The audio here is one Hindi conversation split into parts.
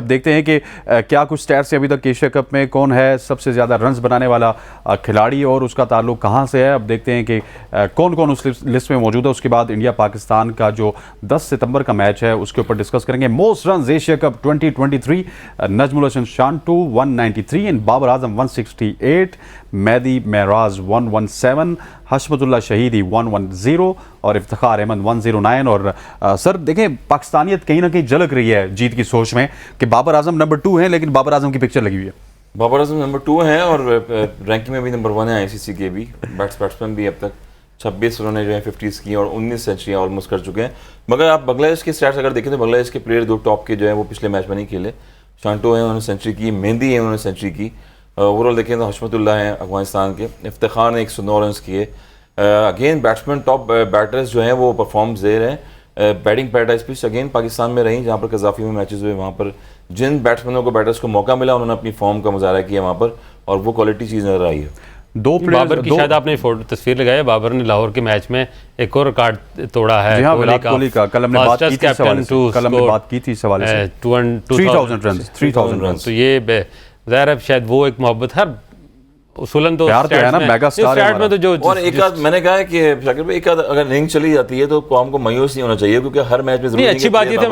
अब देखते हैं कि क्या कुछ स्टैट्स अभी तक एशिया कप में कौन है सबसे ज़्यादा रन्स बनाने वाला खिलाड़ी और उसका ताल्लुक कहाँ से है। अब देखते हैं कि कौन कौन उस लिस्ट में मौजूद है। उसके बाद इंडिया पाकिस्तान का जो 10 सितंबर का मैच है उसके ऊपर डिस्कस करेंगे। Most runs Asia cup 2023, Najmul Hasan Shanto 193 and Babar Azam 168, Mehdi Maharaj 117, Hashmatullah Shahidi 110 और इफ्तिखार अहमद 109। और सर देखें, पाकिस्तानियत कहीं ना कहीं झलक रही है जीत की सोच में कि बाबर आजम नंबर 2 हैं, लेकिन बाबर आजम की पिक्चर लगी हुई है। बाबर आजम नंबर 2 हैं और रैंकिंग में भी नंबर 1 है आईसीसी के भी। बैट्समैन भी अब तक 26 उन्होंने जो है 50s की और 19 सेंचुरियाँ ऑलमोस्ट कर चुके हैं। मगर आप बांग्लादेश के स्टैट्स अगर देखें तो बांग्लादेश के प्लेयर 2 टॉप के जो है वो पिछले मैच में नहीं खेले। शांटो है, उन्होंने सेंचुरी की, मेहंदी है, उन्होंने सेंचुरी की। ओवरऑल देखें तो हशमतुल्ला हैं अफगानिस्तान के, इफ्तिखार ने 109 रन किए। अगेन बैट्समैन टॉप बैटर्स जो हैं वो परफॉर्म्स दे रहे हैं। Batting paradise pitch again Pakistan में रही, जहाँ पर कज़ाफी में मैचेस हुए, वहाँ पर जिन बैट्समैनों को बैटर्स को मौका मिला उन्होंने अपनी फॉर्म का मुजाहरा किया वहाँ पर, और वो क्वालिटी चीज़ नजर आई है। बाबर की शायद आपने तस्वीर लगाई है, बाबर ने लाहौर के मैच में एक और रिकॉर्ड तोड़ा है। विराट कोहली का कल हमने बात की थी, सवाल 3000 रन। तो ये ज़ाहिर है शायद वो एक मोहब्बत हर उसूलन तो प्यार तो है ना, मेगा स्टार में तो जो और एक आध मैंने कहा है कि शाकिर भाई एक आध अगर रिंग चली जाती है तो कौम को मायूस नहीं होना चाहिए, क्योंकि हर मैच में अच्छी बात ये थी।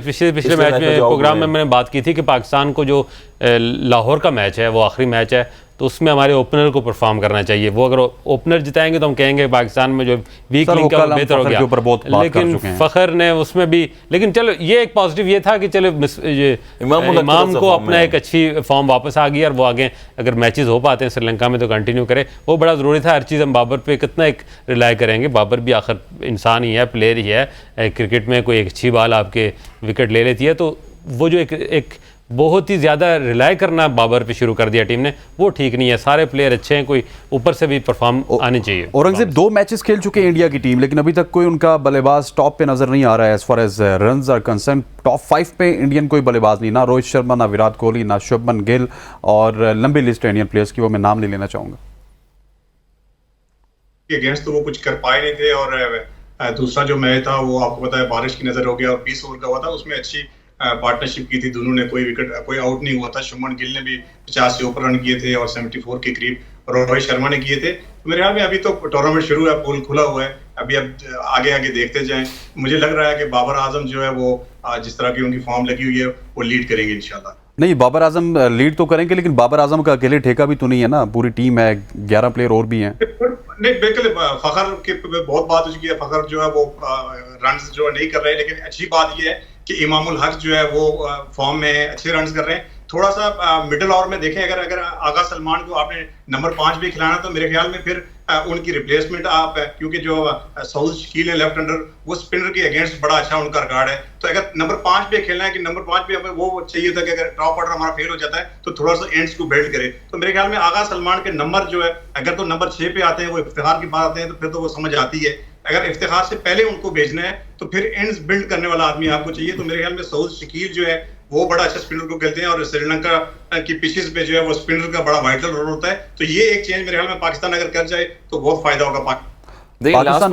पिछले मैच में प्रोग्राम में मैंने बात की थी कि पाकिस्तान को जो लाहौर का मैच है वो आखिरी मैच है, तो उसमें हमारे ओपनर को परफॉर्म करना चाहिए। वो अगर ओपनर जिताएंगे तो हम कहेंगे पाकिस्तान में जो वीक लिंक है वो बेहतर हो गया, लेकिन फ़खर ने उसमें भी, लेकिन चलो ये एक पॉजिटिव ये था कि चलो इमाम को अपना एक अच्छी फॉर्म वापस आ गई और वो आगे अगर मैचेस हो पाते हैं श्रीलंका में तो कंटिन्यू करे, वो बड़ा ज़रूरी था। हर चीज़ हम बाबर पे कितना एक रिलाई करेंगे, बाबर भी आखिर इंसान ही है, प्लेयर ही है। क्रिकेट में कोई एक अच्छी बॉल आपके विकेट ले लेती है, तो वो जो एक बहुत ही ज़्यादा रिलाई करना बाबर पे शुरू कर दिया टीम ने, वो ठीक नहीं है। सारे प्लेयर अच्छे हैं, कोई ऊपर से भी परफॉर्म आने चाहिए। औरंगजेब 2 मैचेस खेल चुके हैं इंडिया की टीम, लेकिन अभी तक कोई उनका बल्लेबाज टॉप पे नजर नहीं आ रहा है as far as runs are concern. Top 5 पे इंडियन कोई बल्लेबाज नहीं, ना रोहित शर्मा, ना विराट कोहली, ना शुभमन गिल, और लंबी लिस्ट है इंडियन प्लेयर्स की, वो मैं नाम नहीं लेना चाहूँगा। अगेंस्ट तो वो कुछ कर पाए नहीं थे, और दूसरा जो मैच था वो आपको पता है बारिश की नजर हो गया, और 20 ओवर का हुआ था, उसमें अच्छी पार्टनरशिप की थी दोनों ने, कोई आउट नहीं हुआ था। शुभमन गिल ने भी 50 से ऊपर रन किए थे और 74 के करीब रोहित शर्मा ने किए थे। तो मेरे ख्याल में अभी तो टूर्नामेंट शुरू है, पूल खुला हुआ है, अभी अब आगे आगे देखते जाएं। मुझे लग रहा है कि बाबर आजम जो है वो जिस तरह की उनकी फॉर्म लगी हुई है वो लीड करेंगे इंशाल्लाह। नहीं, बाबर आजम लीड तो करेंगे, लेकिन बाबर आजम का अकेले ठेका भी तो नहीं है ना, पूरी टीम है, 11 प्लेयर और भी हैं। नहीं बिल्कुल, फखर की बहुत बात हो चुकी है, फखर जो है वो रन जो नहीं कर रहे हैं, लेकिन अच्छी बात यह है कि इमामुल हक जो है वो फॉर्म में है, अच्छे रन कर रहे हैं। थोड़ा सा मिडिल ओवर में देखें, अगर आगा सलमान को आपने नंबर 5 भी खिलाना तो मेरे ख्याल में फिर उनकी रिप्लेसमेंट आप, क्योंकि जो सऊद शकील है लेफ्ट हैंडर, वो स्पिनर के अगेंस्ट बड़ा अच्छा उनका रिकॉर्ड है। तो अगर नंबर 5 पे खेलना है कि नंबर 5 पे हमें वो चाहिए था कि अगर टॉप ऑर्डर हमारा फेल हो जाता है तो थोड़ा सा एंड्स को बिल्ड करे। तो मेरे ख्याल में आगा सलमान के नंबर जो है, अगर तो नंबर 6 पे आते हैं, वो इफ्तिखार की बात आते हैं, तो फिर तो वो समझ आती है। अगर इफ्तिखार से पहले उनको भेजना है तो फिर एंड्स बिल्ड करने वाला आदमी आपको चाहिए। तो मेरे ख्याल में सऊद शकील जो है वो बड़ा अच्छा स्पिनर को खेलते हैं, और श्रीलंका की पिचेस पे जो है वो स्पिनर का बड़ा वाइटल रोल होता है। तो ये एक चेंज मेरे ख्याल में पाकिस्तान अगर कर जाए तो बहुत फायदा होगा।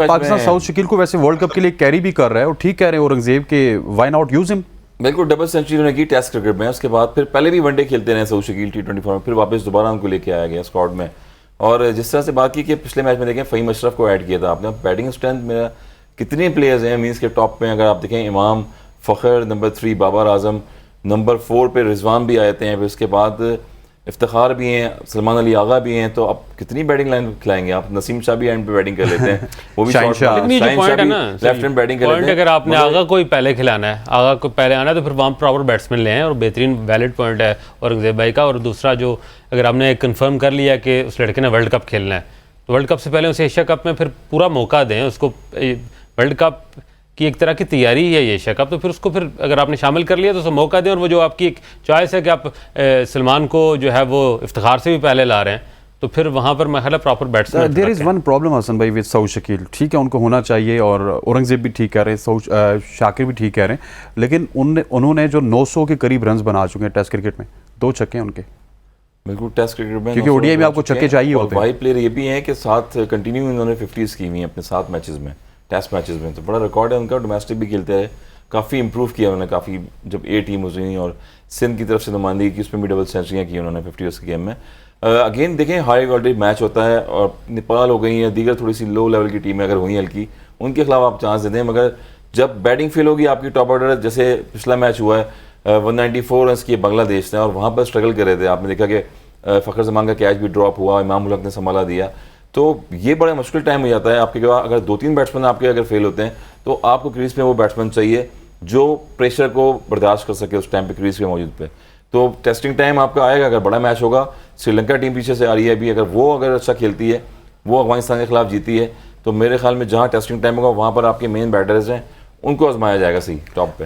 पाकिस्तान सऊद शकील को वैसे वर्ल्ड कप के लिए कैरी भी कर रहा है, और ठीक कह रहे हैं औरंगजेब के, व्हाई नॉट यूज हिम। बिल्कुल, डबल सेंचुरी उन्होंने की टेस्ट क्रिकेट में, उसके बाद फिर पहले भी वनडे खेलते रहे सऊद शकील T20 में, फिर वापस दोबारा उनको लेके आया गया स्क्वाड में। और जिस तरह से बात की कि पिछले मैच में देखें फ़हीम अशरफ को ऐड किया था आपने, बैटिंग स्ट्रेंथ मेरा कितने प्लेयर्स हैं मीन्स के टॉप पे, अगर आप देखें इमाम, फ़खर, नंबर 3 बाबर आजम, नंबर 4 पे रिजवान भी आते हैं, फिर उसके बाद इफ्तिखार भी हैं, सलमान अली आगा भी हैं। तो अब कितनी बैटिंग लाइन खिलाएंगे आप? नसीम शाह भी एंड पे बैटिंग कर लेते हैं, वो भी लेफ्ट हैंड बैटिंग कर लेते हैं। अगर आपने आगा को ही पहले खिलाना है, आगा को पहले आना है, तो फिर वहाँ प्रॉपर बैट्समैन ले आए, और बेहतरीन वैलिड पॉइंट है औरंगजेब भाई का। और दूसरा जो अगर आपने कंफर्म कर लिया कि उस लड़के ने वर्ल्ड कप खेलना है, तो वर्ल्ड कप से पहले उसे एशिया कप में फिर पूरा मौका दें उसको। वर्ल्ड कप की एक तरह की तैयारी है ये एशिया कप, तो फिर उसको फिर अगर आपने शामिल कर लिया तो उसे मौका दें। और वो जो आपकी एक चॉइस है कि आप सलमान को जो है वो इफ्तिखार से भी पहले ला रहे हैं, तो फिर वहाँ पर मैं proper batsman. There is one problem Hasan भाई विद सऊद शकील, ठीक है उनको होना चाहिए, और औरंगजेब भी ठीक कह रहे हैं, शाकिर भी ठीक कह रहे हैं, लेकिन उन्होंने जो 900 के करीब रन बना चुके हैं टेस्ट क्रिकेट में, 2 छक्के उनके। बिल्कुल, टेस्ट क्रिकेट में, क्योंकि ओडीआई में आपको छक्के चाहिए होते हैं। वाइड प्लेयर ये भी हैं कि 7 कंटिन्यू इन्होंने 50s की हुई हैं अपने 7 मैचेस में, टेस्ट मैचेस में, तो बड़ा रिकॉर्ड है उनका। डोमेस्टिक भी खेलते हैं, काफ़ी इंप्रूव किया उन्होंने, काफ़ी जब ए टीम हुई और सिंध की तरफ से नुमाइंदगी की, उसमें भी डबल सेंचुरियाँ की उन्होंने 50 ओवर्स के गेम में। अगेन देखें हाई क्वालिटी मैच होता है, और नेपाल हो गई या दीगर थोड़ी सी लो लेवल की टीमें अगर हुई हल्की, उनके खिलाफ आप चांस दे दें, मगर जब बैटिंग फेल होगी आपकी टॉप ऑर्डर, जैसे पिछला मैच हुआ है 194 रन किए बांग्लादेश ने और वहाँ पर स्ट्रगल कर रहे थे, आपने देखा कि फ़खर जमान का कैच भी ड्रॉप हुआ, इमाम उल हक ने संभाला दिया, तो ये बड़ा मुश्किल टाइम हो जाता है आपके पास। अगर 2-3 बैट्समैन आपके अगर फेल होते हैं तो आपको क्रीज पे वो बैट्समैन चाहिए जो प्रेशर को बर्दाश्त कर सके उस टाइम पे क्रीज पे मौजूद पे। तो टेस्टिंग टाइम आपका आएगा, अगर बड़ा मैच होगा, श्रीलंका टीम पीछे से आ रही है अभी, अगर वो अगर अच्छा खेलती है, वो अफगानिस्तान के खिलाफ जीती है, तो मेरे ख्याल में जहाँ टेस्टिंग टाइम होगा वहाँ पर आपके मेन बैटर्स हैं, उनको आजमाया जाएगा सही टॉप पे।